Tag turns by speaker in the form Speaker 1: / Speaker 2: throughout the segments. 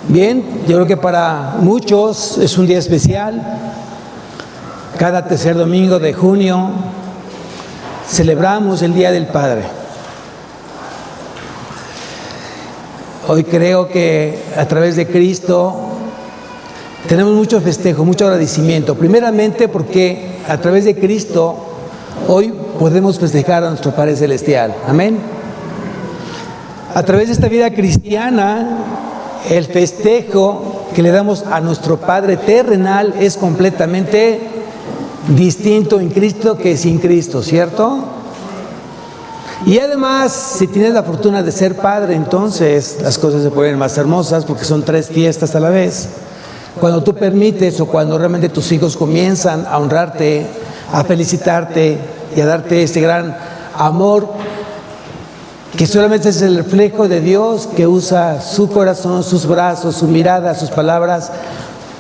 Speaker 1: Bien, yo creo que para muchos es un día especial. Cada tercer domingo de junio celebramos el Día del Padre. Hoy creo que a través de Cristo tenemos mucho festejo, mucho agradecimiento. Primeramente porque a través de Cristo hoy podemos festejar a nuestro Padre Celestial. Amén. A través de esta vida cristiana, el festejo que le damos a nuestro Padre terrenal es completamente distinto en Cristo que sin Cristo, ¿cierto? Y además, si tienes la fortuna de ser padre, entonces las cosas se ponen más hermosas porque son 3 fiestas a la vez. Cuando tú permites o cuando realmente tus hijos comienzan a honrarte, a felicitarte y a darte este gran amor, que solamente es el reflejo de Dios que usa su corazón, sus brazos, su mirada, sus palabras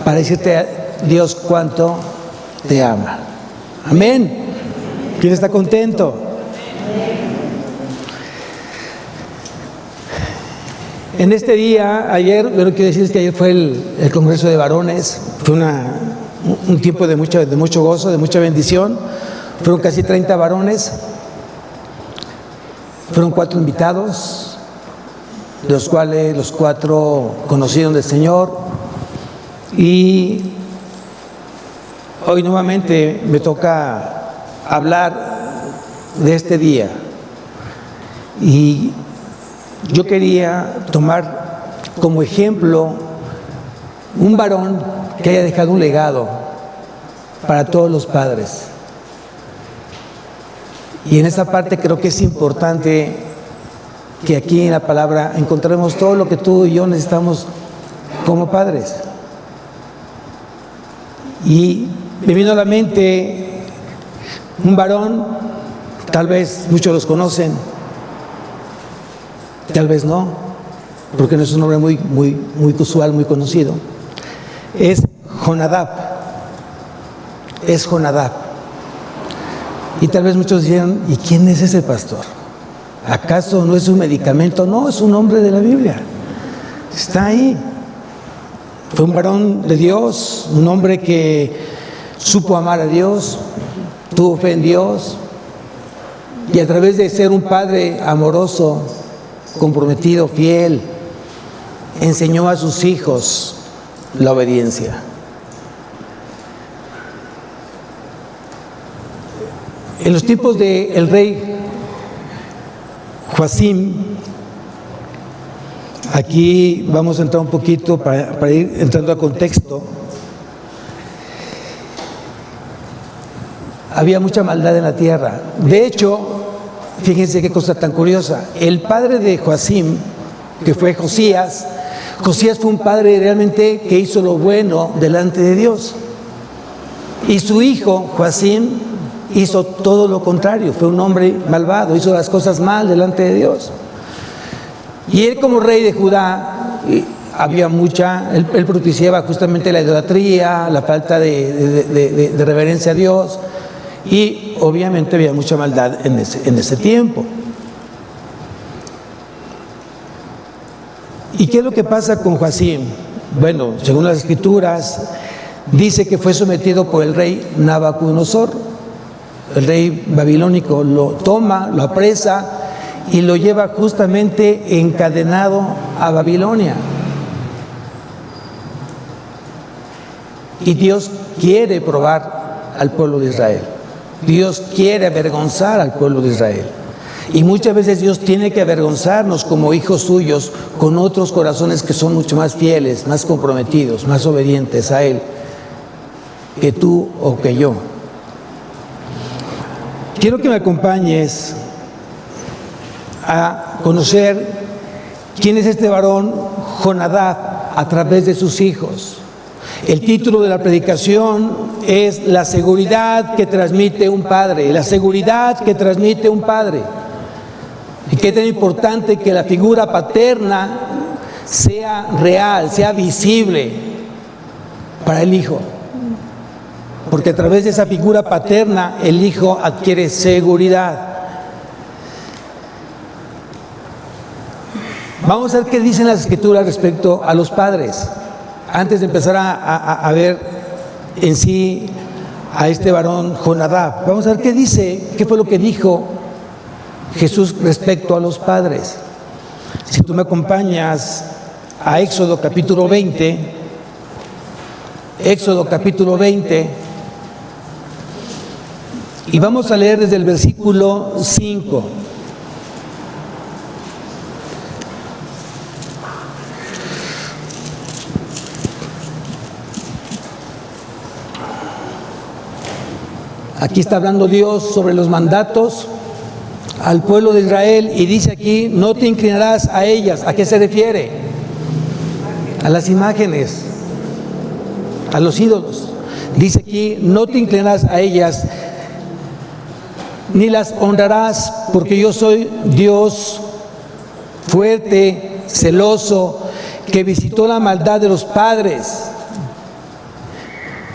Speaker 1: para decirte a Dios cuánto te ama. Amén. ¿Quién está contento? En este día, ayer, lo que quiero decir es que ayer fue el Congreso de Varones, fue un tiempo de mucho gozo, de mucha bendición. Fueron casi 30 varones, fueron 4 invitados, de los cuales los 4 conocieron del Señor. Y hoy nuevamente me toca hablar de este día. Y yo quería tomar como ejemplo un varón que haya dejado un legado para todos los padres. Y en esa parte creo que es importante que aquí en la palabra encontremos todo lo que tú y yo necesitamos como padres. Y me vino a la mente un varón, tal vez muchos los conocen, tal vez no, porque no es un nombre muy usual, muy conocido. Es Jonadab. Es Jonadab. Y tal vez muchos dirán, ¿y quién es ese pastor? ¿Acaso no es un medicamento? No, es un hombre de la Biblia. Está ahí. Fue un varón de Dios, un hombre que supo amar a Dios, tuvo fe en Dios, y a través de ser un padre amoroso, comprometido, fiel, enseñó a sus hijos la obediencia. En los tiempos del rey Joacim, aquí vamos a entrar un poquito para ir entrando a contexto. Había mucha maldad en la tierra. De hecho, fíjense qué cosa tan curiosa. El padre de Joacim, que fue Josías fue un padre realmente que hizo lo bueno delante de Dios. Y su hijo, Joacim, hizo todo lo contrario. Fue un hombre malvado, hizo las cosas mal delante de Dios. Y él, como rey de Judá, él propiciaba justamente la idolatría, la falta de reverencia a Dios, y obviamente había mucha maldad en ese tiempo. ¿Y qué es lo que pasa con Joacim? Bueno, según las Escrituras, dice que fue sometido por el rey Nabucodonosor, el rey babilónico. Lo toma, lo apresa y lo lleva justamente encadenado a Babilonia. Y Dios quiere probar al pueblo de Israel. Dios quiere avergonzar al pueblo de Israel. Y muchas veces Dios tiene que avergonzarnos como hijos suyos con otros corazones que son mucho más fieles, más comprometidos, más obedientes a Él que tú o que yo. Quiero que me acompañes a conocer quién es este varón Jonadab a través de sus hijos. El título de la predicación es La seguridad que transmite un padre. La seguridad que transmite un padre. Y qué tan importante que la figura paterna sea real, sea visible para el hijo. Porque a través de esa figura paterna el hijo adquiere seguridad. Vamos a ver qué dicen las Escrituras respecto a los padres. Antes de empezar a ver en sí a este varón Jonadab, vamos a ver qué dice, qué fue lo que dijo Jesús respecto a los padres. Si tú me acompañas a Éxodo capítulo 20, Éxodo capítulo 20, y vamos a leer desde el versículo 5. Aquí está hablando Dios sobre los mandatos al pueblo de Israel y dice aquí, no te inclinarás a ellas. ¿A qué se refiere? A las imágenes, a los ídolos. Dice aquí, no te inclinarás a ellas, ni las honrarás, porque yo soy Dios fuerte, celoso, que visitó la maldad de los padres,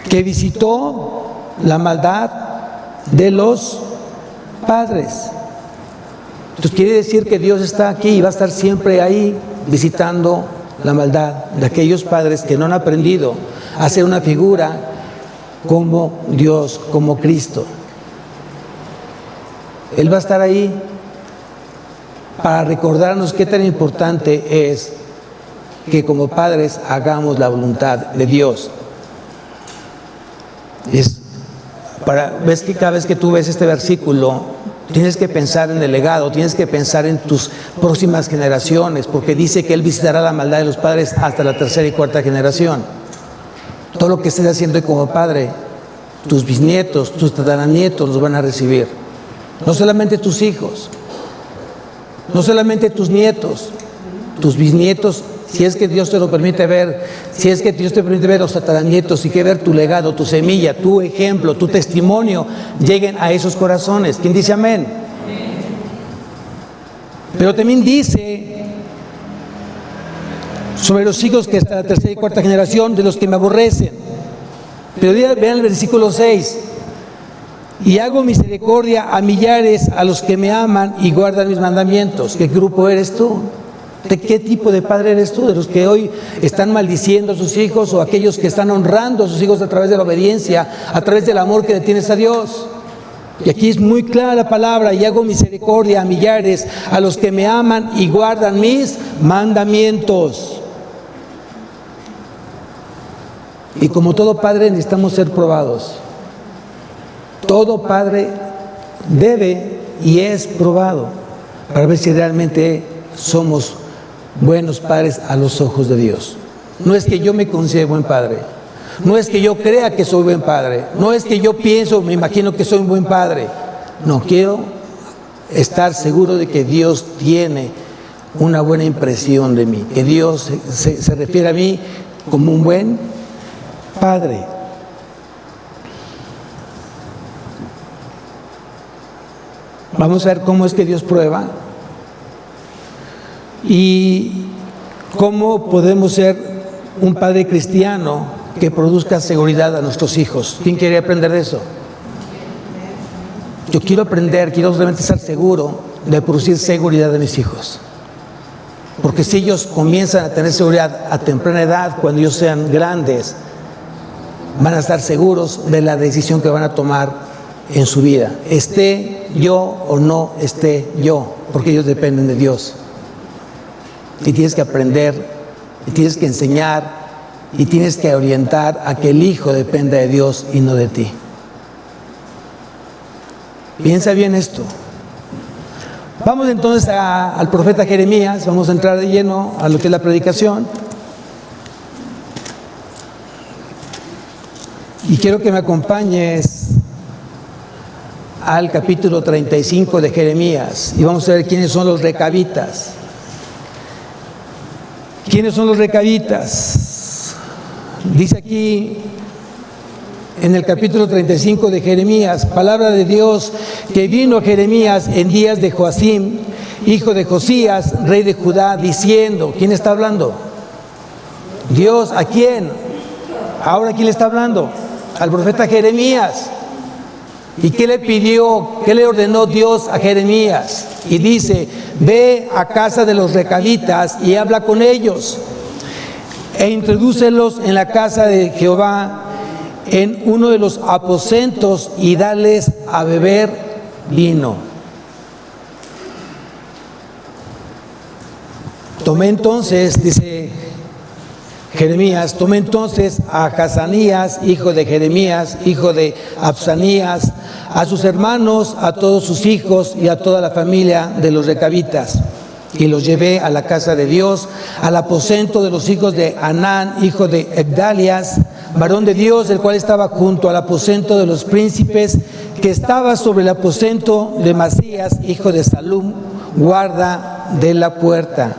Speaker 1: que visitó la maldad de los padres. Entonces quiere decir que Dios está aquí y va a estar siempre ahí visitando la maldad de aquellos padres que no han aprendido a ser una figura como Dios, como Cristo. Él va a estar ahí para recordarnos qué tan importante es que como padres hagamos la voluntad de Dios. Ves que cada vez que tú ves este versículo, tienes que pensar en el legado, tienes que pensar en tus próximas generaciones, porque dice que Él visitará la maldad de los padres hasta la tercera y cuarta generación. Todo lo que estés haciendo como padre, tus bisnietos, tus tataranietos los van a recibir. No solamente tus hijos, no solamente tus nietos, tus bisnietos, si es que Dios te lo permite ver, si es que Dios te permite ver los tataranietos y que ver tu legado, tu semilla, tu ejemplo, tu testimonio, lleguen a esos corazones. ¿Quién dice amén? Pero también dice sobre los hijos que hasta la tercera y cuarta generación de los que me aborrecen. Pero vean el versículo 6. Y hago misericordia a millares a los que me aman y guardan mis mandamientos. ¿Qué grupo eres tú? ¿De qué tipo de padre eres tú? ¿De los que hoy están maldiciendo a sus hijos o aquellos que están honrando a sus hijos a través de la obediencia, a través del amor que le tienes a Dios? Y aquí es muy clara la palabra, y hago misericordia a millares, a los que me aman y guardan mis mandamientos. Y como todo padre necesitamos ser probados. Todo padre debe y es probado para ver si realmente somos buenos padres a los ojos de Dios. No es que yo me considere buen padre, no es que yo crea que soy buen padre, no es que yo pienso, me imagino que soy un buen padre. No, quiero estar seguro de que Dios tiene una buena impresión de mí, que Dios se refiere a mí como un buen padre. Vamos a ver cómo es que Dios prueba y cómo podemos ser un padre cristiano que produzca seguridad a nuestros hijos. ¿Quién quiere aprender de eso? Yo quiero aprender, quiero realmente estar seguro de producir seguridad a mis hijos. Porque si ellos comienzan a tener seguridad a temprana edad, cuando ellos sean grandes, van a estar seguros de la decisión que van a tomar en su vida. Esté yo o no esté yo, porque ellos dependen de Dios. Y tienes que aprender, y tienes que enseñar, y tienes que orientar a que el hijo dependa de Dios y no de ti. Piensa bien esto. Vamos entonces al profeta Jeremías, vamos a entrar de lleno a lo que es la predicación. Y quiero que me acompañes al capítulo 35 de Jeremías y vamos a ver quiénes son los recabitas. ¿Quiénes son los recabitas? Dice aquí en el capítulo 35 de Jeremías, palabra de Dios, que vino Jeremías en días de Joacim, hijo de Josías, rey de Judá, diciendo, ¿quién está hablando? Dios, ¿a quién? Ahora, ¿quién le está hablando? Al profeta Jeremías. ¿Y qué le pidió? ¿Qué le ordenó Dios a Jeremías? Y dice, ve a casa de los recabitas y habla con ellos, e introdúcelos en la casa de Jehová, en uno de los aposentos, y dales a beber vino. Tomé entonces, dice Jeremías, tomé entonces a Hazanías, hijo de Jeremías, hijo de Absanías, a sus hermanos, a todos sus hijos y a toda la familia de los recabitas, y los llevé a la casa de Dios, al aposento de los hijos de Anán, hijo de Egdalias, varón de Dios, el cual estaba junto al aposento de los príncipes, que estaba sobre el aposento de Masías, hijo de Salum, guarda de la puerta.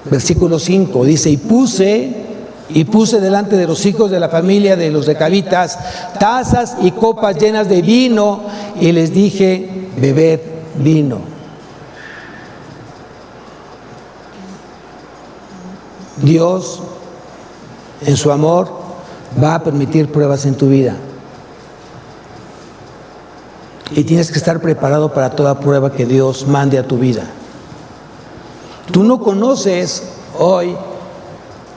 Speaker 1: Versículo 5 dice, y puse delante de los hijos de la familia de los recabitas tazas y copas llenas de vino, y les dije, bebed vino. Dios, en su amor, va a permitir pruebas en tu vida. Y tienes que estar preparado para toda prueba que Dios mande a tu vida. Tú no conoces hoy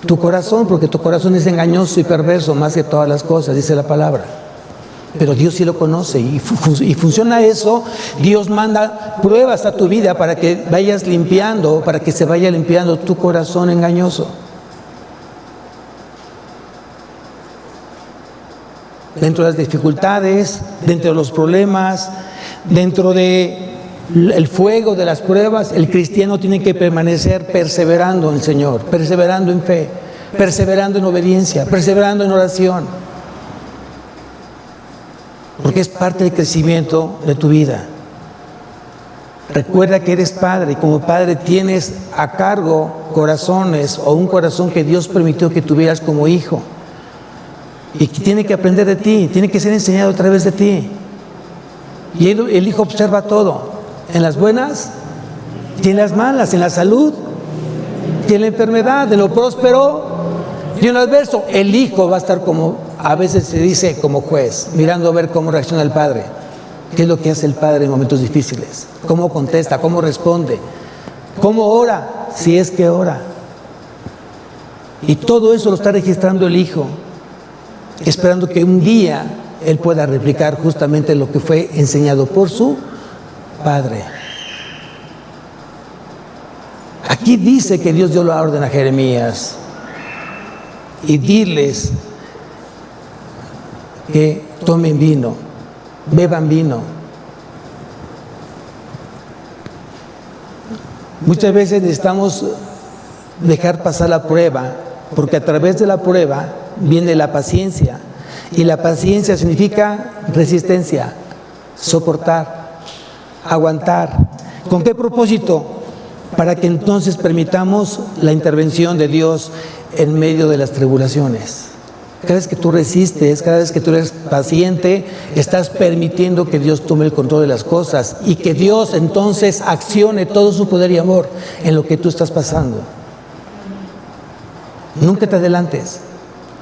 Speaker 1: tu corazón, porque tu corazón es engañoso y perverso más que todas las cosas, dice la palabra. Pero Dios sí lo conoce, y funciona eso. Dios manda pruebas a tu vida para que vayas limpiando, para que se vaya limpiando tu corazón engañoso. Dentro de las dificultades, dentro de los problemas, dentro de el fuego de las pruebas, el cristiano tiene que permanecer perseverando en el Señor, perseverando en fe, perseverando en obediencia, perseverando en oración, porque es parte del crecimiento de tu vida. Recuerda que eres padre, y como padre tienes a cargo corazones, o un corazón que Dios permitió que tuvieras como hijo, y que tiene que aprender de ti, tiene que ser enseñado a través de ti. Y el hijo observa todo, en las buenas y en las malas, en la salud y en la enfermedad, en lo próspero y en lo adverso. El hijo va a estar, como a veces se dice, como juez, mirando a ver cómo reacciona el padre. ¿Qué es lo que hace el padre en momentos difíciles? ¿Cómo contesta? ¿Cómo responde? ¿Cómo ora? Si es que ora. Y todo eso lo está registrando el hijo, esperando que un día él pueda replicar justamente lo que fue enseñado por su padre. Aquí dice que Dios dio la orden a Jeremías, y diles que tomen vino, beban vino. Muchas veces necesitamos dejar pasar la prueba, porque a través de la prueba viene la paciencia, y la paciencia significa resistencia, soportar, aguantar. ¿Con qué propósito? Para que entonces permitamos la intervención de Dios en medio de las tribulaciones. Cada vez que tú resistes, cada vez que tú eres paciente, estás permitiendo que Dios tome el control de las cosas, y que Dios entonces accione todo su poder y amor en lo que tú estás pasando. Nunca te adelantes,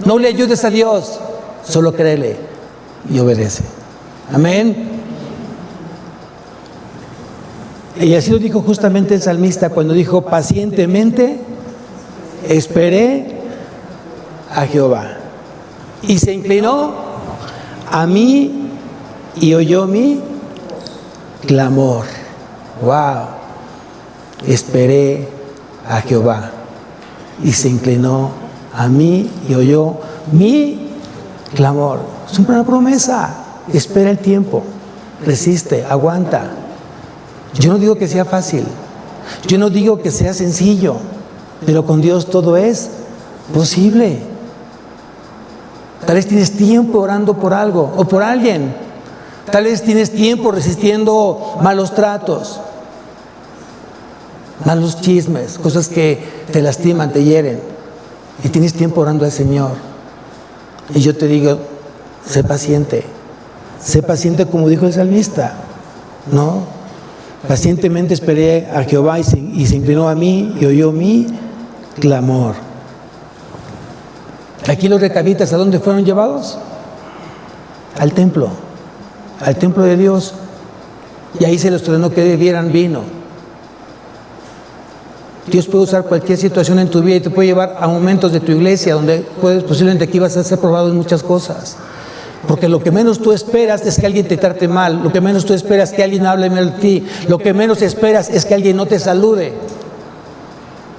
Speaker 1: no le ayudes a Dios, solo créele y obedece. Amén. Y así lo dijo justamente el salmista cuando dijo, pacientemente esperé a Jehová, y se inclinó a mí y oyó mi clamor. Wow. Esperé a Jehová, y se inclinó a mí y oyó mi clamor. Es una promesa. Espera el tiempo, resiste, aguanta. Yo no digo que sea fácil, yo no digo que sea sencillo, pero con Dios todo es posible. Tal vez tienes tiempo orando por algo o por alguien. Tal vez tienes tiempo resistiendo malos tratos, malos chismes, cosas que te lastiman, te hieren, y tienes tiempo orando al Señor. Y yo te digo, sé paciente como dijo el salmista, ¿no? Pacientemente esperé a Jehová, y se inclinó a mí y oyó mi clamor. Aquí los recabitas, ¿a dónde fueron llevados? Al templo, al templo de Dios, y ahí se les ordenó que bebieran vino. Dios puede usar cualquier situación en tu vida y te puede llevar a momentos de tu iglesia donde posiblemente aquí vas a ser probado en muchas cosas. Porque lo que menos tú esperas es que alguien te trate mal, lo que menos tú esperas es que alguien hable mal de ti, lo que menos esperas es que alguien no te salude,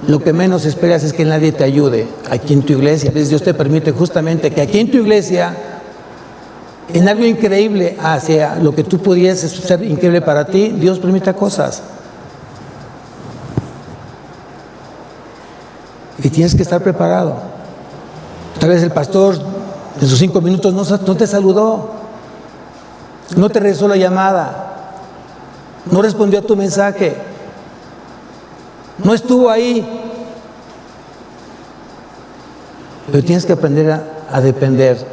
Speaker 1: lo que menos esperas es que nadie te ayude aquí en tu iglesia. Entonces Dios te permite justamente que aquí en tu iglesia, en algo increíble hacia lo que tú pudieses ser increíble para ti, Dios permite cosas. Y tienes que estar preparado. Tal vez el pastor en sus 5 minutos no te saludó, no te regresó la llamada, no respondió a tu mensaje, no estuvo ahí. Pero tienes que aprender a depender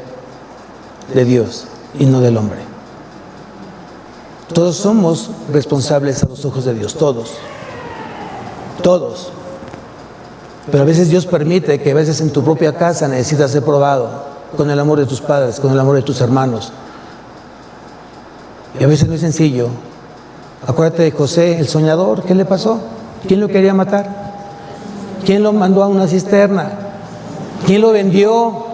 Speaker 1: de Dios y no del hombre. Todos somos responsables a los ojos de Dios, todos. Pero a veces Dios permite que a veces en tu propia casa necesitas ser probado con el amor de tus padres, con el amor de tus hermanos. Y a veces no es sencillo. Acuérdate de José, el soñador. ¿Qué le pasó? ¿Quién lo quería matar? ¿Quién lo mandó a una cisterna? ¿Quién lo vendió?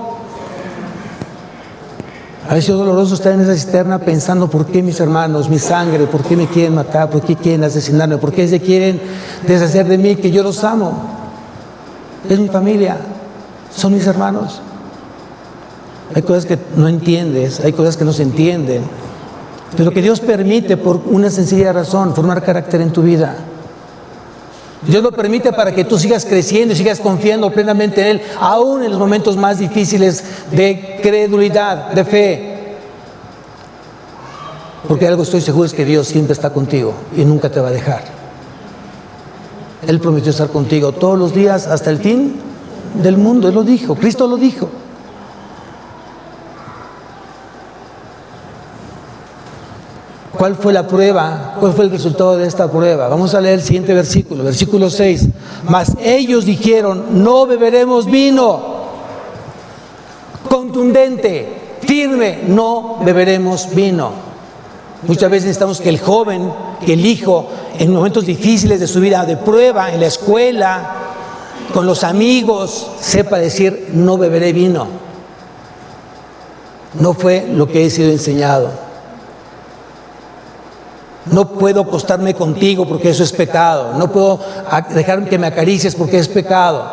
Speaker 1: A veces es doloroso estar en esa cisterna pensando: ¿por qué mis hermanos, mi sangre, por qué me quieren matar? ¿Por qué quieren asesinarme? ¿Por qué se quieren deshacer de mí, que yo los amo? Es mi familia, son mis hermanos. Hay cosas que no entiendes, hay cosas que no se entienden, pero que Dios permite por una sencilla razón: formar carácter en tu vida. Dios lo permite para que tú sigas creciendo y sigas confiando plenamente en Él, aún en los momentos más difíciles de credulidad, de fe. Porque algo estoy seguro es que Dios siempre está contigo y nunca te va a dejar. Él prometió estar contigo todos los días hasta el fin del mundo. Él lo dijo, Cristo lo dijo. ¿Cuál fue la prueba? ¿Cuál fue el resultado de esta prueba? Vamos a leer el siguiente versículo, versículo 6. Mas ellos dijeron: no beberemos vino. Contundente, firme, no beberemos vino. Muchas veces necesitamos que el joven, que el hijo, en momentos difíciles de su vida, de prueba, en la escuela, con los amigos, sepa decir: no beberé vino. No fue lo que he sido enseñado. No puedo acostarme contigo porque eso es pecado. No puedo dejar que me acaricies porque es pecado.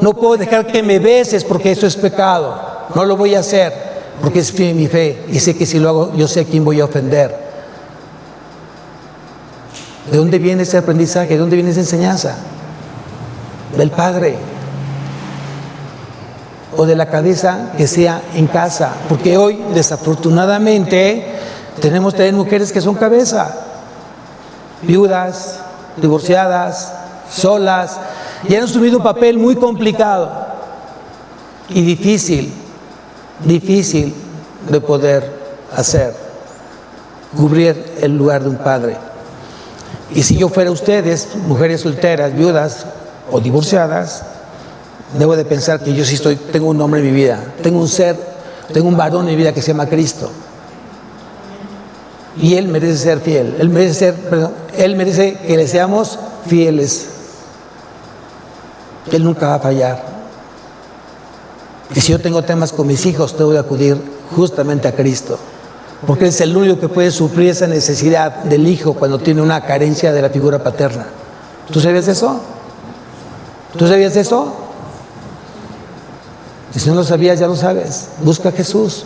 Speaker 1: No puedo dejar que me beses porque eso es pecado. No lo voy a hacer porque es mi fe y sé que si lo hago yo sé a quién voy a ofender. ¿De dónde viene ese aprendizaje? ¿De dónde viene esa enseñanza? Del Padre. O de la cabeza que sea en casa. Porque hoy, desafortunadamente, tenemos también mujeres que son cabeza, viudas, divorciadas, solas, y han asumido un papel muy complicado y difícil de poder hacer, cubrir el lugar de un padre. Y si yo fuera ustedes, mujeres solteras, viudas o divorciadas, debo de pensar que yo sí tengo un hombre en mi vida, tengo un varón en mi vida que se llama Cristo. Y Él merece ser fiel, Él merece que le seamos fieles. Él nunca va a fallar. Y si yo tengo temas con mis hijos, tengo que acudir justamente a Cristo, porque Él es el único que puede suplir esa necesidad del hijo cuando tiene una carencia de la figura paterna. ¿Tú sabías eso? ¿Tú sabías eso? Y si no lo sabías, ya lo sabes. Busca a Jesús.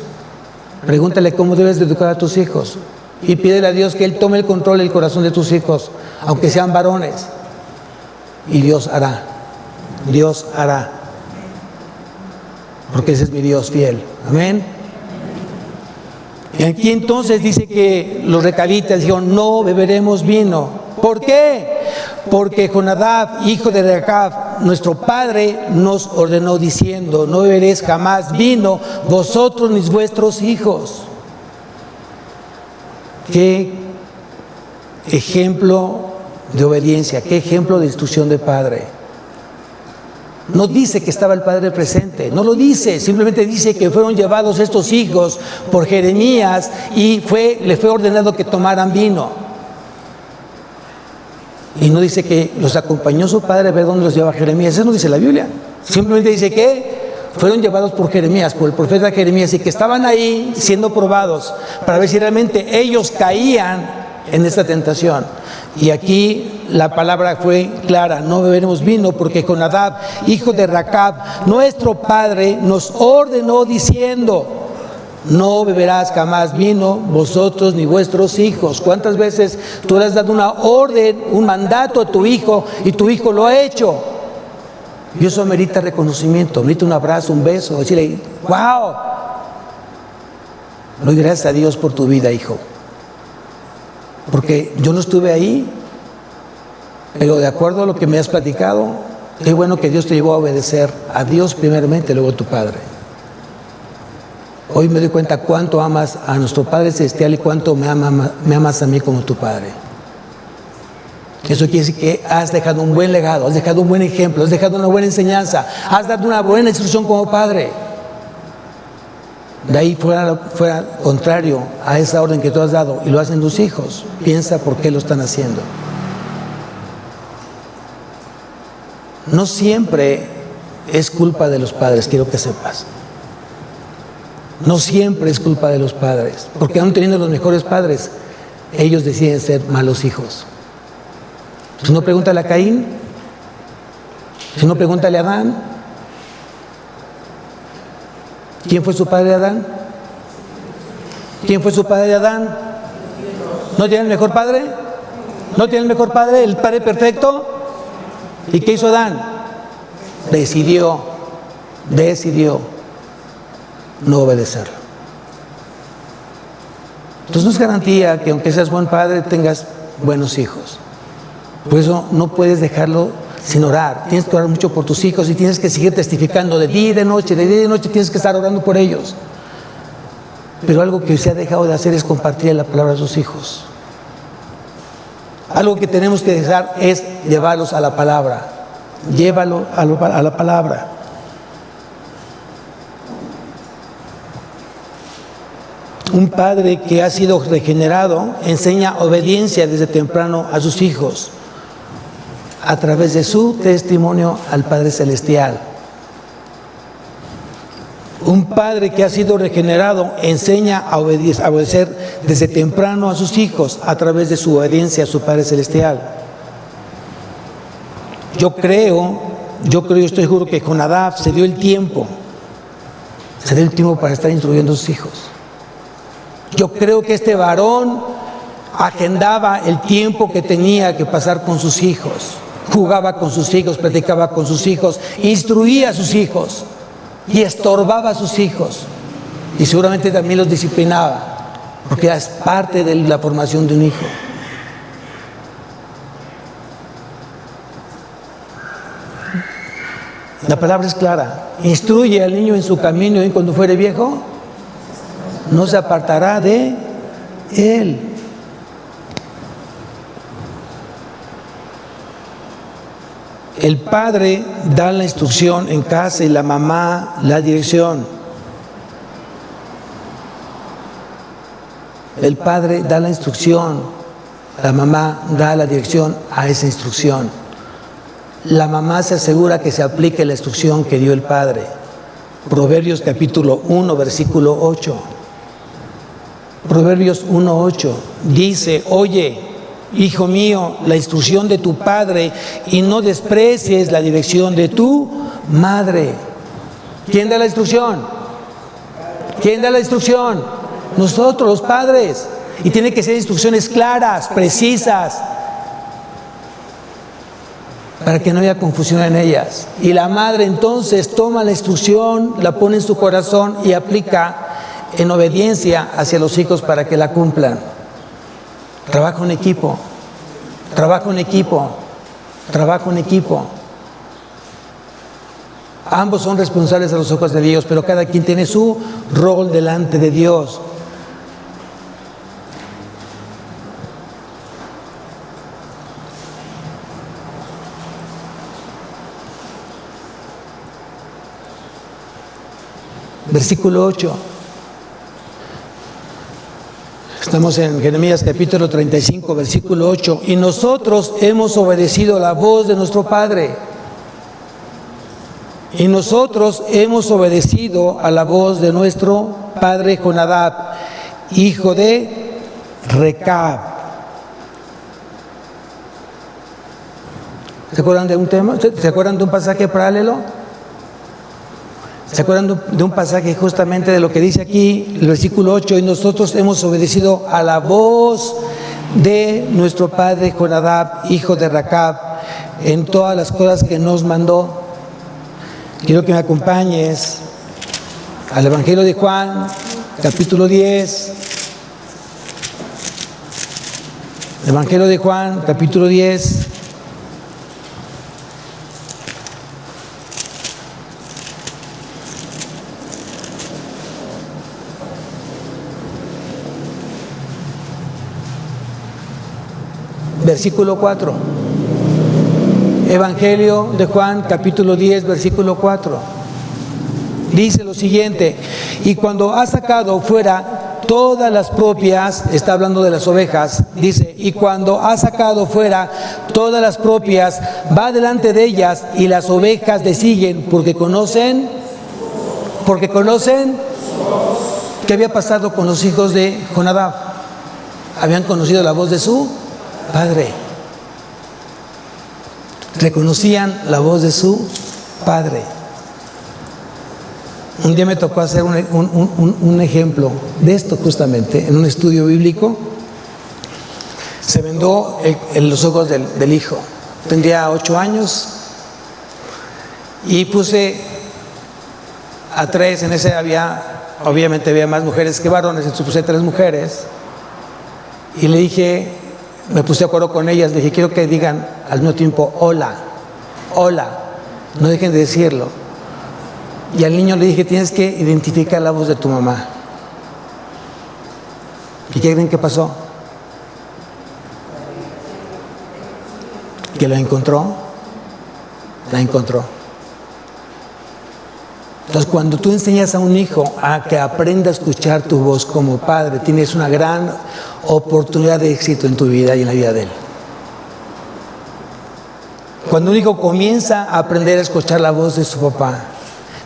Speaker 1: Pregúntale cómo debes de educar a tus hijos. Y pídele a Dios que Él tome el control del corazón de tus hijos, aunque sean varones. Y Dios hará. Dios hará. Porque ese es mi Dios fiel. Amén. Y aquí entonces dice que los recabitas dijeron: no beberemos vino. ¿Por qué? Porque Jonadab, hijo de Recab, nuestro padre, nos ordenó diciendo: no beberéis jamás vino, vosotros ni vuestros hijos. Qué ejemplo de obediencia, qué ejemplo de instrucción de padre. No dice que estaba el padre presente, no lo dice, simplemente dice que fueron llevados estos hijos por Jeremías y le fue ordenado que tomaran vino. Y no dice que los acompañó su padre a ver dónde los lleva Jeremías, eso no dice la Biblia. Simplemente dice que fueron llevados por Jeremías, por el profeta Jeremías, y que estaban ahí siendo probados para ver si realmente ellos caían en esta tentación. Y aquí la palabra fue clara: no beberemos vino, porque Jonadab, hijo de Racab, nuestro padre, nos ordenó diciendo: no beberás jamás vino, vosotros ni vuestros hijos. ¿Cuántas veces tú le has dado una orden, un mandato a tu hijo y tu hijo lo ha hecho? Y eso merita reconocimiento, merita un abrazo, un beso, decirle: wow, doy gracias a Dios por tu vida, hijo, porque yo no estuve ahí, pero de acuerdo a lo que me has platicado, qué bueno que Dios te llevó a obedecer a Dios primeramente, luego a tu Padre. Hoy me doy cuenta cuánto amas a nuestro Padre Celestial y cuánto me amas a mí como tu Padre. Eso quiere decir que has dejado un buen legado, has dejado un buen ejemplo, has dejado una buena enseñanza, has dado una buena instrucción como padre. De ahí fuera contrario a esa orden que tú has dado y lo hacen tus hijos, piensa por qué lo están haciendo. No siempre es culpa de los padres, quiero que sepas. No siempre es culpa de los padres, porque aún teniendo los mejores padres, ellos deciden ser malos hijos. Si no, pregúntale a Caín, si no, pregúntale a Adán. ¿Quién fue su padre de Adán? ¿Quién fue su padre de Adán? ¿No tiene el mejor padre? ¿No tiene el mejor padre, el padre perfecto? ¿Y qué hizo Adán? Decidió no obedecerlo. Entonces no es garantía que aunque seas buen padre tengas buenos hijos. Por eso no puedes dejarlo sin orar. Tienes que orar mucho por tus hijos y tienes que seguir testificando de día y de noche. De día y de noche tienes que estar orando por ellos. Pero algo que se ha dejado de hacer es compartir la palabra a sus hijos. Algo que tenemos que dejar es llevarlos a la palabra. Llévalo a la palabra. Un padre que ha sido regenerado enseña obediencia desde temprano a sus hijos a través de su testimonio al Padre Celestial. Un padre que ha sido regenerado enseña a obedecer desde temprano a sus hijos a través de su obediencia a su Padre Celestial. Yo estoy seguro que Jonadab se dio el tiempo para estar instruyendo a sus hijos. Yo creo que este varón agendaba el tiempo que tenía que pasar con sus hijos, jugaba con sus hijos, platicaba con sus hijos, instruía a sus hijos y estorbaba a sus hijos, y seguramente también los disciplinaba, porque es parte de la formación de un hijo. La palabra es clara: instruye al niño en su camino y cuando fuere viejo no se apartará de él. El padre da la instrucción en casa y la mamá la dirección. El padre da la instrucción, la mamá da la dirección a esa instrucción. La mamá se asegura que se aplique la instrucción que dio el padre. Proverbios capítulo 1, versículo 8. Proverbios 1:8 dice: oye, hijo mío, la instrucción de tu padre y no desprecies la dirección de tu madre. ¿Quién da la instrucción? ¿Quién da la instrucción? Nosotros, los padres. Y tiene que ser instrucciones claras, precisas, para que no haya confusión en ellas. Y la madre entonces toma la instrucción, la pone en su corazón y aplica en obediencia hacia los hijos para que la cumplan. Trabajo en equipo, trabajo en equipo, trabajo en equipo. Ambos son responsables a los ojos de Dios, pero cada quien tiene su rol delante de Dios. versículo 8. Estamos en Jeremías capítulo 35, versículo 8. Y nosotros hemos obedecido la voz de nuestro padre. Y nosotros hemos obedecido a la voz de nuestro padre Jonadab, hijo de Recab. ¿Se acuerdan de un tema? ¿Se acuerdan de un pasaje paralelo? ¿Se acuerdan de un pasaje justamente de lo que dice aquí, el versículo 8? Y nosotros hemos obedecido a la voz de nuestro padre Jonadab, hijo de Recab, en todas las cosas que nos mandó. Quiero que me acompañes al Evangelio de Juan, capítulo 10. Evangelio de Juan, capítulo 10. Versículo 4. Evangelio de Juan, capítulo 10, versículo 4. Dice lo siguiente: y cuando ha sacado fuera todas las propias, está hablando de las ovejas, dice, y cuando ha sacado fuera todas las propias, va delante de ellas, y las ovejas le siguen, porque conocen. ¿Qué había pasado con los hijos de Jonadab? Habían conocido la voz de su padre. Reconocían la voz de su padre. Un día me tocó hacer un ejemplo de esto justamente, en un estudio bíblico. Se vendó los ojos del hijo. Tendría 8 años y puse a 3, en ese obviamente había más mujeres que varones, entonces puse 3 mujeres y le dije, me puse de acuerdo con ellas, le dije, quiero que digan al mismo tiempo, hola, hola, no dejen de decirlo. Y al niño le dije, tienes que identificar la voz de tu mamá. ¿Y qué creen que pasó? Que la encontró. Entonces, cuando tú enseñas a un hijo a que aprenda a escuchar tu voz como padre, tienes una gran oportunidad de éxito en tu vida y en la vida de él. Cuando un hijo comienza a aprender a escuchar la voz de su papá,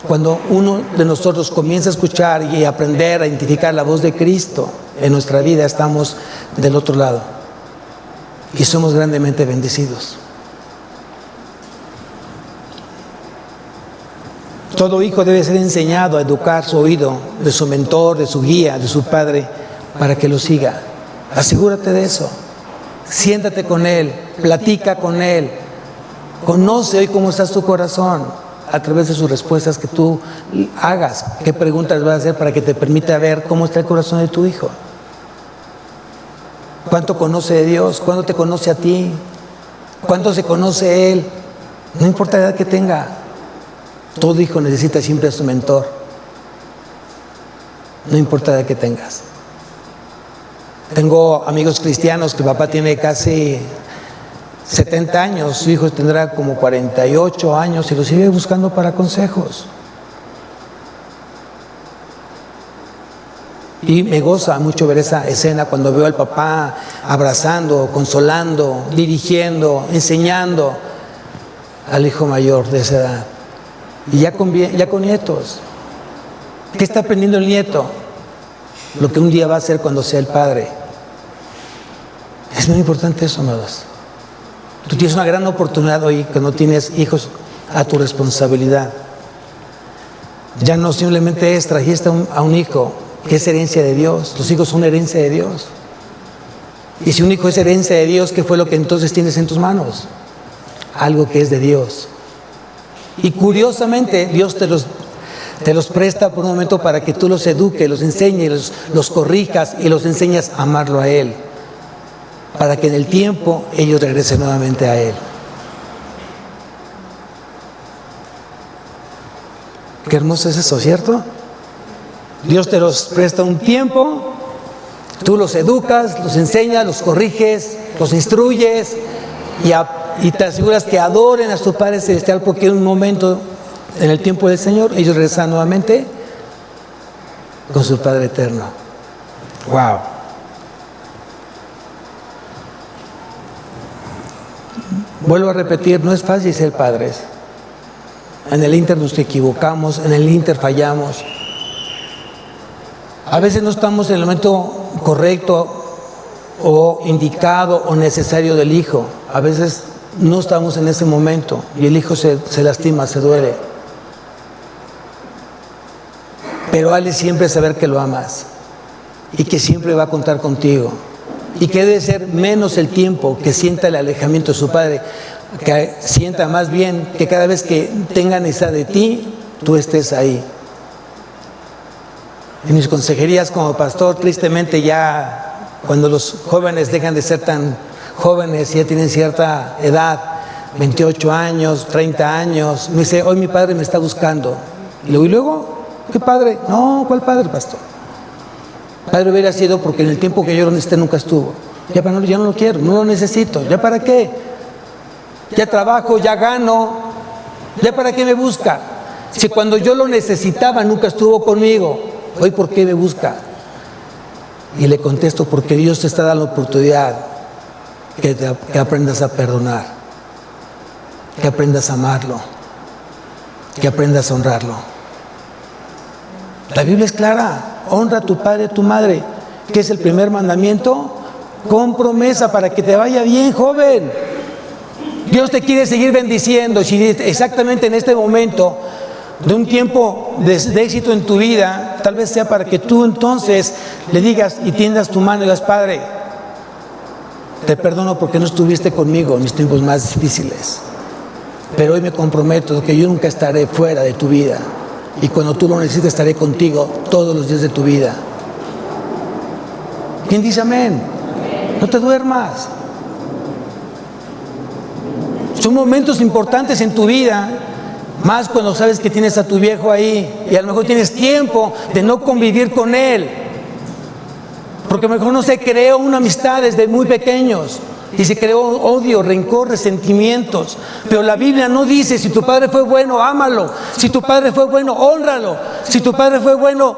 Speaker 1: cuando uno de nosotros comienza a escuchar y aprender a identificar la voz de Cristo en nuestra vida, estamos del otro lado y somos grandemente bendecidos. Todo hijo debe ser enseñado a educar su oído de su mentor, de su guía, de su padre, para que lo siga. Asegúrate de eso. Siéntate con él, platica con él. Conoce hoy cómo está tu corazón a través de sus respuestas que tú hagas. ¿Qué preguntas vas a hacer para que te permita ver cómo está el corazón de tu hijo? ¿Cuánto conoce de Dios? ¿Cuánto te conoce a ti? ¿Cuánto se conoce él? No importa la edad que tenga. Todo hijo necesita siempre a su mentor. No importa la edad que tengas. Tengo amigos cristianos que el papá tiene casi 70 años, su hijo tendrá como 48 años y lo sigue buscando para consejos. Y me goza mucho ver esa escena cuando veo al papá abrazando, consolando, dirigiendo, enseñando al hijo mayor de esa edad. Y ya con nietos. ¿Qué está aprendiendo el nieto? Lo que un día va a hacer cuando sea el padre. Es muy importante eso, amados. Tú tienes una gran oportunidad hoy que no tienes hijos a tu responsabilidad. Ya no simplemente trajiste a un hijo que es herencia de Dios. Los hijos son herencia de Dios. Y si un hijo es herencia de Dios, ¿qué fue lo que entonces tienes en tus manos? Algo que es de Dios. Y curiosamente Dios te los presta por un momento para que tú los eduques, los enseñes, los corrijas y los enseñas a amarlo a Él, para que en el tiempo ellos regresen nuevamente a Él. Qué hermoso es eso, ¿cierto? Dios te los presta un tiempo, tú los educas, los enseñas, los corriges, los instruyes y te aseguras que adoren a su Padre Celestial, porque en un momento, en el tiempo del Señor, ellos regresan nuevamente con su Padre eterno. ¡Wow! Vuelvo a repetir, no es fácil ser padres. En el Inter nos equivocamos, en el Inter fallamos. A veces no estamos en el momento correcto o indicado o necesario del hijo. A veces no estamos en ese momento y el hijo se lastima, se duele. Pero vale siempre saber que lo amas y que siempre va a contar contigo y que debe ser menos el tiempo que sienta el alejamiento de su padre, que sienta más bien que cada vez que tenga necesidad de ti, tú estés ahí. En mis consejerías como pastor, tristemente ya cuando los jóvenes dejan de ser tan jóvenes, ya tienen cierta edad, 28 años, 30 años, me dice, hoy mi padre me está buscando. Y luego, ¿qué padre? No, ¿cuál padre, pastor? Padre hubiera sido porque en el tiempo que yo lo necesité nunca estuvo. Ya no lo quiero, no lo necesito. ¿Ya para qué? Ya trabajo, ya gano. ¿Ya para qué me busca? Si cuando yo lo necesitaba nunca estuvo conmigo, hoy ¿por qué me busca? Y le contesto, porque Dios te está dando la oportunidad que aprendas a perdonar, que aprendas a amarlo, que aprendas a honrarlo. La Biblia es clara, honra a tu padre y a tu madre, que es el primer mandamiento, con promesa para que te vaya bien, joven. Dios te quiere seguir bendiciendo. Si exactamente en este momento de un tiempo de éxito en tu vida, tal vez sea para que tú entonces le digas y tiendas tu mano y digas, Padre, te perdono porque no estuviste conmigo en mis tiempos más difíciles, pero hoy me comprometo que yo nunca estaré fuera de tu vida. Y cuando tú lo necesites, estaré contigo todos los días de tu vida. ¿Quién dice amén? No te duermas. Son momentos importantes en tu vida, más cuando sabes que tienes a tu viejo ahí y a lo mejor tienes tiempo de no convivir con él. Porque a lo mejor no se creó una amistad desde muy pequeños. Y se creó odio, rencor, resentimientos. Pero la Biblia no dice, si tu padre fue bueno, ámalo. Si tu padre fue bueno, hónralo. Si tu padre fue bueno,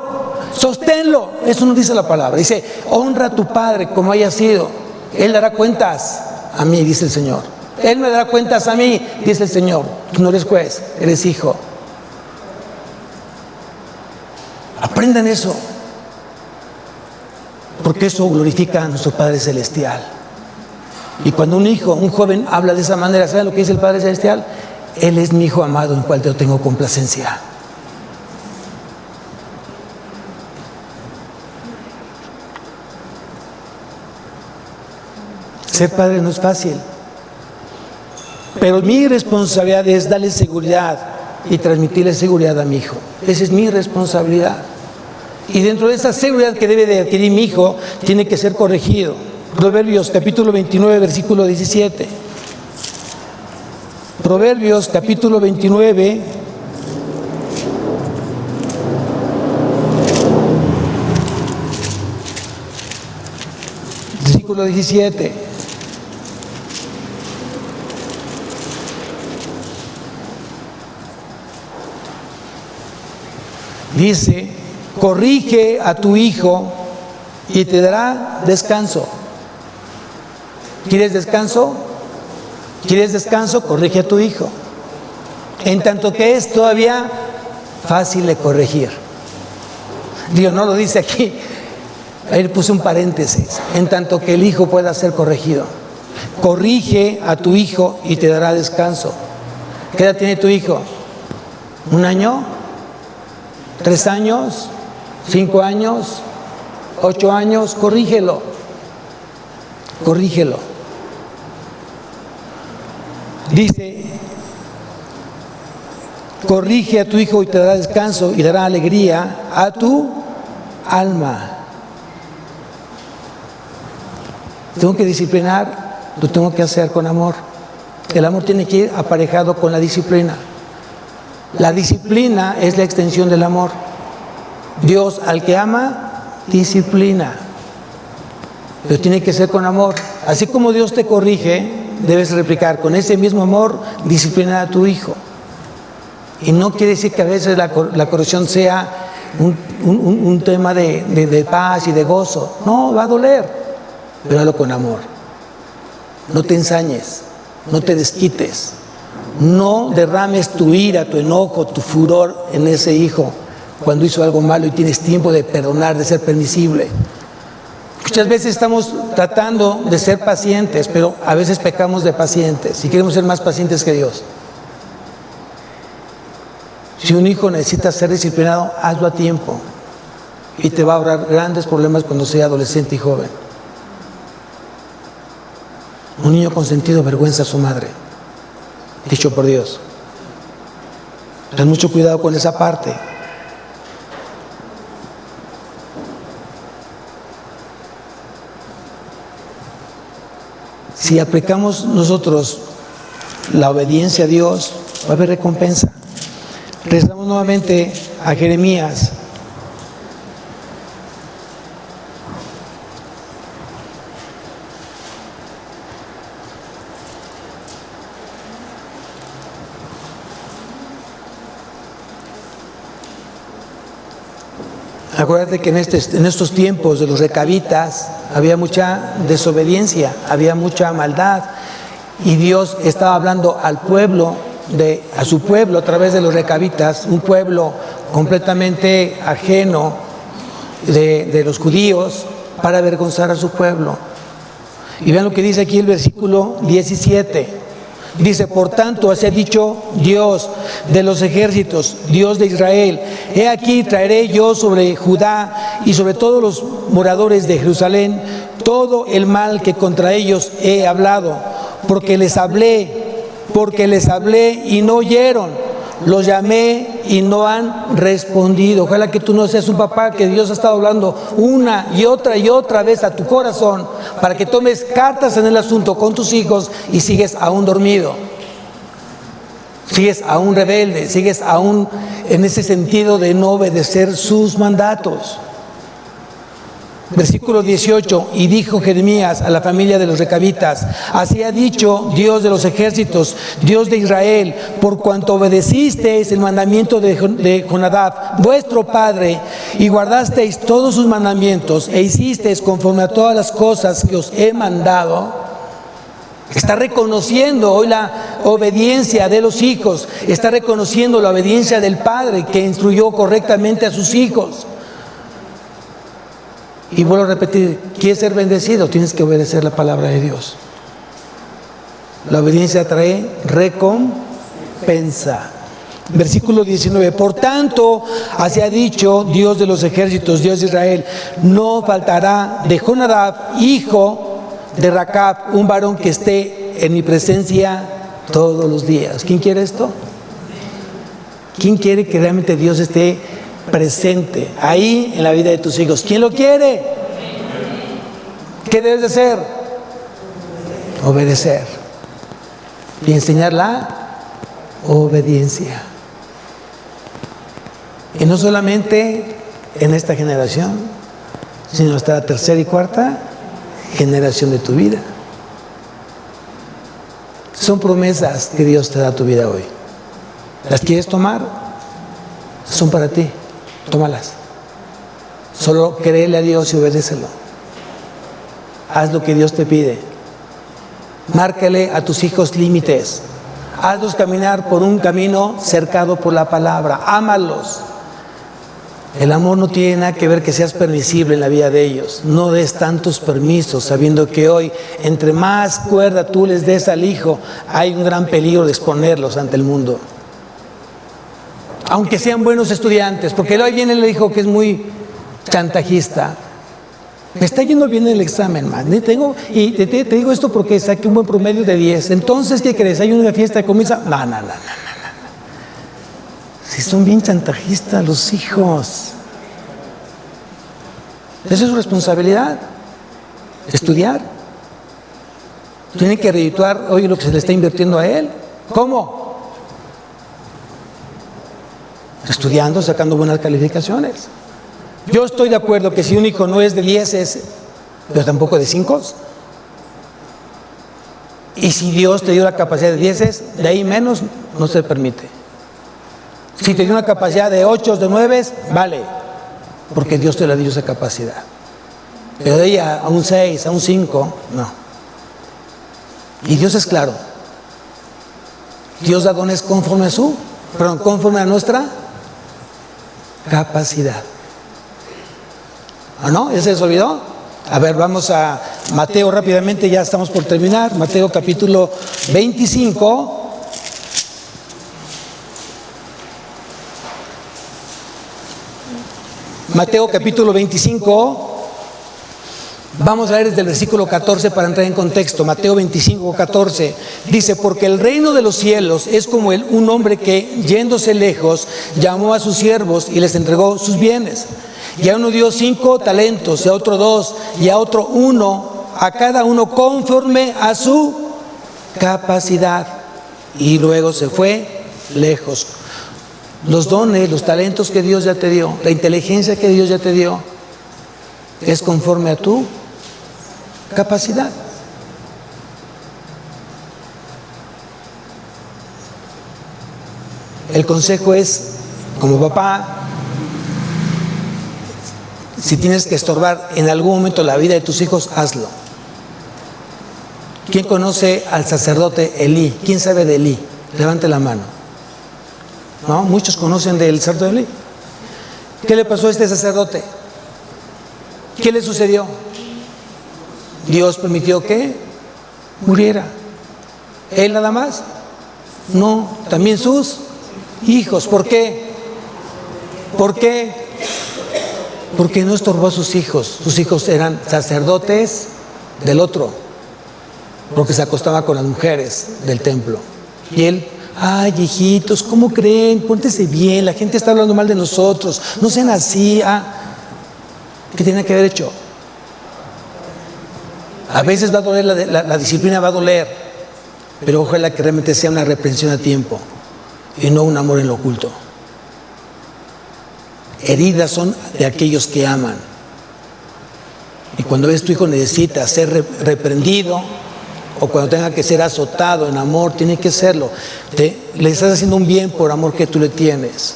Speaker 1: sosténlo. Eso no dice la palabra. Dice, honra a tu padre como haya sido. Él dará cuentas a mí, dice el Señor. Él me dará cuentas a mí, dice el Señor. Tú no eres juez, eres hijo. Aprendan eso. Porque eso glorifica a nuestro Padre Celestial. Y cuando un hijo, un joven habla de esa manera, ¿saben lo que dice el Padre Celestial? Él es mi hijo amado en el cual yo tengo complacencia. Ser padre no es fácil, pero mi responsabilidad es darle seguridad y transmitirle seguridad a mi hijo. Esa es mi responsabilidad. Y dentro de esa seguridad que debe de adquirir mi hijo, tiene que ser corregido. Proverbios capítulo 29, versículo 17. Proverbios capítulo 29, versículo 17. Dice, corrige a tu hijo y te dará descanso. ¿Quieres descanso? ¿Quieres descanso? Corrige a tu hijo. En tanto que es todavía fácil de corregir. Dios no lo dice aquí. Ahí puse un paréntesis. En tanto que el hijo pueda ser corregido. Corrige a tu hijo y te dará descanso. ¿Qué edad tiene tu hijo? ¿1 año? 3 años, 5 años, 8 años, corrígelo. Corrígelo. Dice, corrige a tu hijo y te dará descanso y dará alegría a tu alma. Tengo que disciplinar, lo tengo que hacer con amor. El amor tiene que ir aparejado con la disciplina. La disciplina es la extensión del amor. Dios al que ama, disciplina. Pero tiene que ser con amor. Así como Dios te corrige, debes replicar con ese mismo amor, disciplinar a tu hijo. Y no quiere decir que a veces la corrección sea un tema de paz y de gozo. No, va a doler, pero hazlo con amor. No te ensañes, no te desquites, no derrames tu ira, tu enojo, tu furor en ese hijo cuando hizo algo malo y tienes tiempo de perdonar, de ser permisible. Muchas veces estamos tratando de ser pacientes, pero a veces pecamos de pacientes y queremos ser más pacientes que Dios. Si un hijo necesita ser disciplinado, hazlo a tiempo y te va a ahorrar grandes problemas cuando sea adolescente y joven. Un niño consentido avergüenza a su madre, dicho por Dios. Ten mucho cuidado con esa parte. Si aplicamos nosotros la obediencia a Dios, va a haber recompensa. Regresamos nuevamente a Jeremías. Acuérdate que en estos tiempos de los recabitas había mucha desobediencia, había mucha maldad, y Dios estaba hablando al pueblo, a su pueblo a través de los recabitas, un pueblo completamente ajeno de los judíos, para avergonzar a su pueblo. Y vean lo que dice aquí el versículo 17. Dice: por tanto, así ha dicho Dios de los ejércitos, Dios de Israel: he aquí, traeré yo sobre Judá y sobre todos los moradores de Jerusalén todo el mal que contra ellos he hablado, porque les hablé y no oyeron, los llamé y no han respondido. Ojalá que tú no seas un papá que Dios ha estado hablando una y otra vez a tu corazón para que tomes cartas en el asunto con tus hijos y sigues aún dormido, sigues aún rebelde, sigues aún en ese sentido de no obedecer sus mandatos. Versículo 18: y dijo Jeremías a la familia de los recabitas: así ha dicho Dios de los ejércitos, Dios de Israel, por cuanto obedecisteis el mandamiento de Jonadab, vuestro padre, y guardasteis todos sus mandamientos, e hicisteis conforme a todas las cosas que os he mandado. Está reconociendo hoy la obediencia de los hijos, está reconociendo la obediencia del padre que instruyó correctamente a sus hijos. Y vuelvo a repetir: ¿quieres ser bendecido? Tienes que obedecer la palabra de Dios. La obediencia trae recompensa. Versículo 19: por tanto, así ha dicho Dios de los ejércitos, Dios de Israel: no faltará de Jonadab, hijo de Racab, un varón que esté en mi presencia todos los días. ¿Quién quiere esto? ¿Quién quiere que realmente Dios esté presente ahí en la vida de tus hijos? ¿Quién lo quiere? ¿Qué debes de hacer? Obedecer y enseñar la obediencia. Y no solamente en esta generación, sino hasta la tercera y cuarta generación de tu vida. Son promesas que Dios te da a tu vida hoy. ¿Las quieres tomar? Son para ti. Tómalas. Solo créele a Dios y obedécelo. Haz lo que Dios te pide. Márcale a tus hijos límites. Hazlos caminar por un camino cercado por la palabra. Ámalos. El amor no tiene nada que ver que seas permisible en la vida de ellos. No des tantos permisos, sabiendo que hoy, entre más cuerda tú les des al hijo, hay un gran peligro de exponerlos ante el mundo. Aunque sean buenos estudiantes, porque hoy viene el hijo que es muy chantajista. Me está yendo bien el examen, man. Y te digo esto porque saqué un buen promedio de 10. Entonces, ¿qué crees? ¿Hay una fiesta de comienza? No. Si son bien chantajistas los hijos. Esa es su responsabilidad. Estudiar. Tienen que redituar hoy lo que se le está invirtiendo a él. ¿Cómo? Estudiando, sacando buenas calificaciones. Yo estoy de acuerdo que si un hijo no es de 10, pero tampoco de 5. Y si Dios te dio la capacidad de 10, de ahí menos no se permite. Si te dio una capacidad de 8, de 9, vale. porque Dios te la dio esa capacidad. Pero de ella a un 6, a un 5, no. Y Dios es claro. Dios da dones conforme a nuestra capacidad. ¿Ah, no? ¿Ya se les olvidó? A ver, vamos a Mateo rápidamente, ya estamos por terminar. Mateo capítulo 25. Mateo capítulo 25. Vamos a leer desde el versículo 14 para entrar en contexto. Mateo 25, 14 dice: porque el reino de los cielos es como un hombre que, yéndose lejos, llamó a sus siervos y les entregó sus bienes. Y a uno dio 5 talentos, y a otro 2, y a otro 1, a cada uno conforme a su capacidad. Y luego se fue lejos. Los dones, los talentos que Dios ya te dio, la inteligencia que Dios ya te dio, es conforme a tu capacidad. El consejo es, como papá, si tienes que estorbar en algún momento la vida de tus hijos, hazlo. ¿Quién conoce al sacerdote Elí? ¿Quién sabe de Elí? Levante la mano. ¿No? Muchos conocen del sacerdote Elí. ¿Qué le pasó a este sacerdote? ¿Qué le sucedió? Dios permitió que muriera. ¿Él nada más? No, también sus hijos. ¿Por qué? ¿Por qué? Porque no estorbó a sus hijos. Sus hijos eran sacerdotes del otro, porque se acostaba con las mujeres del templo. Y él: ay, hijitos, ¿cómo creen? Póntese bien, la gente está hablando mal de nosotros, no sean así. ¿Qué tiene que haber hecho? A veces va a doler, la disciplina va a doler, pero ojalá que realmente sea una reprensión a tiempo y no un amor en lo oculto. Heridas son de aquellos que aman. Y cuando ves tu hijo necesita ser reprendido, o cuando tenga que ser azotado en amor, tiene que serlo. Le estás haciendo un bien por amor que tú le tienes.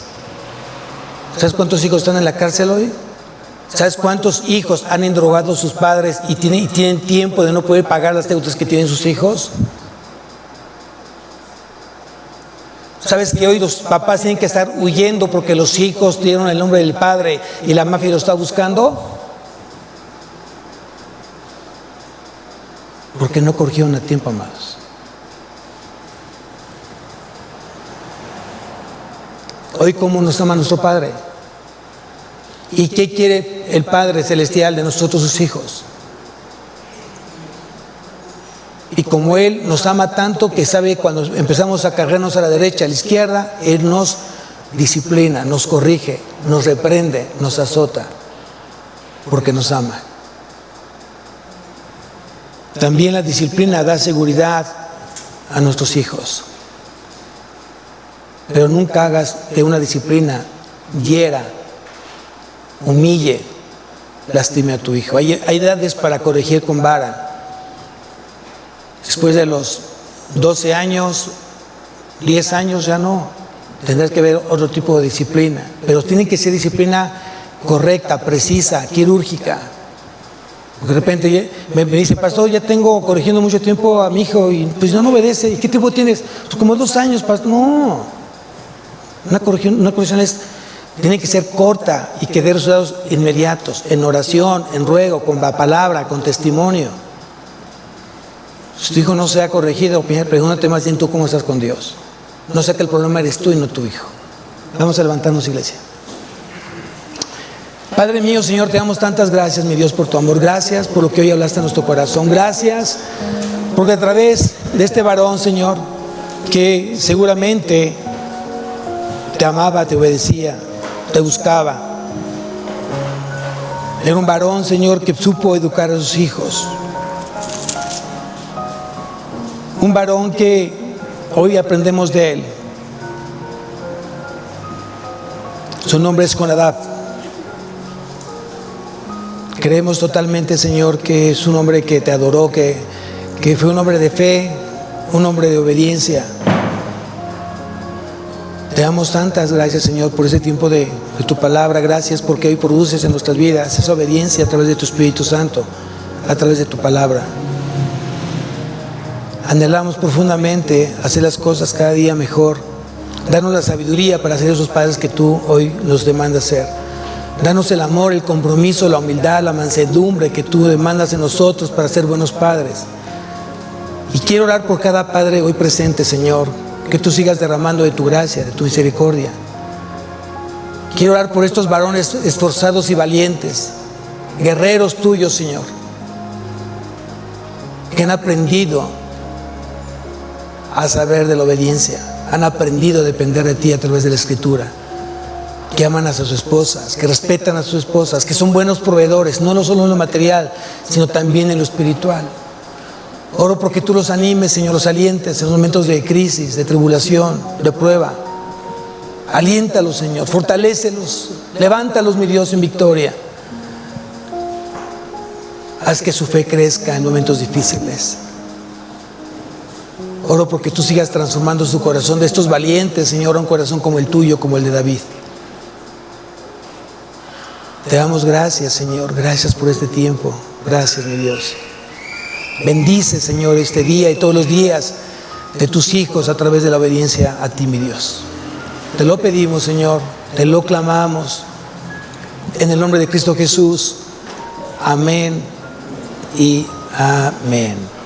Speaker 1: ¿Sabes cuántos hijos están en la cárcel hoy? ¿Sabes cuántos hijos han endrogado a sus padres y tienen tiempo de no poder pagar las deudas que tienen sus hijos? ¿Sabes que hoy los papás tienen que estar huyendo porque los hijos dieron el nombre del padre y la mafia lo está buscando? Porque no corrigieron a tiempo, amados. Hoy, ¿cómo nos ama nuestro Padre? ¿Y qué quiere el Padre Celestial de nosotros, sus hijos? Y como Él nos ama tanto que sabe cuando empezamos a cargarnos a la derecha, a la izquierda, Él nos disciplina, nos corrige, nos reprende, nos azota, porque nos ama. También la disciplina da seguridad a nuestros hijos. Pero nunca hagas de una disciplina hiera, humille, lastime a tu hijo. Hay edades para corregir con vara. Después de los 12 años, 10 años ya no. Tendrás que ver otro tipo de disciplina. Pero tiene que ser disciplina correcta, precisa, quirúrgica. Porque de repente me dice: pastor, ya tengo corrigiendo mucho tiempo a mi hijo y pues no obedece. ¿Y qué tiempo tienes? Pues como 2 años, pastor. No. Una corrección tiene que ser corta y que dé resultados inmediatos, en oración, en ruego, con la palabra, con testimonio. Si tu hijo no sea corregido, pregúntate más bien tú cómo estás con Dios. No sea que el problema eres tú y no tu hijo. Vamos a levantarnos, iglesia. Padre mío, Señor, te damos tantas gracias, mi Dios, por tu amor. Gracias por lo que hoy hablaste en nuestro corazón. Gracias porque a través de este varón, Señor, que seguramente te amaba, te obedecía, te buscaba. Era un varón, Señor, que supo educar a sus hijos. Un varón que hoy aprendemos de él. Su nombre es Jonadab. Creemos totalmente, Señor, que es un hombre que te adoró, que fue un hombre de fe, un hombre de obediencia. Te damos tantas gracias, Señor, por ese tiempo de tu palabra. Gracias porque hoy produces en nuestras vidas esa obediencia a través de tu Espíritu Santo, a través de tu palabra. Anhelamos profundamente hacer las cosas cada día mejor. Danos la sabiduría para ser esos padres que tú hoy nos demandas ser. Danos el amor, el compromiso, la humildad, la mansedumbre que tú demandas en nosotros para ser buenos padres. Y quiero orar por cada padre hoy presente, Señor, que tú sigas derramando de tu gracia, de tu misericordia. Quiero orar por estos varones esforzados y valientes, guerreros tuyos, Señor, que han aprendido a saber de la obediencia, han aprendido a depender de ti a través de la Escritura, que aman a sus esposas, que respetan a sus esposas, que son buenos proveedores, no solo en lo material, sino también en lo espiritual. Oro porque tú los animes, Señor, los alientes en momentos de crisis, de tribulación, de prueba. Aliéntalos, Señor, fortalécelos, levántalos, mi Dios, en victoria. Haz que su fe crezca en momentos difíciles. Oro porque tú sigas transformando su corazón de estos valientes, Señor, a un corazón como el tuyo, como el de David. Te damos gracias, Señor, gracias por este tiempo. Gracias, mi Dios. Bendice, Señor, este día y todos los días de tus hijos a través de la obediencia a ti, mi Dios. Te lo pedimos, Señor, te lo clamamos. En el nombre de Cristo Jesús. Amén y amén.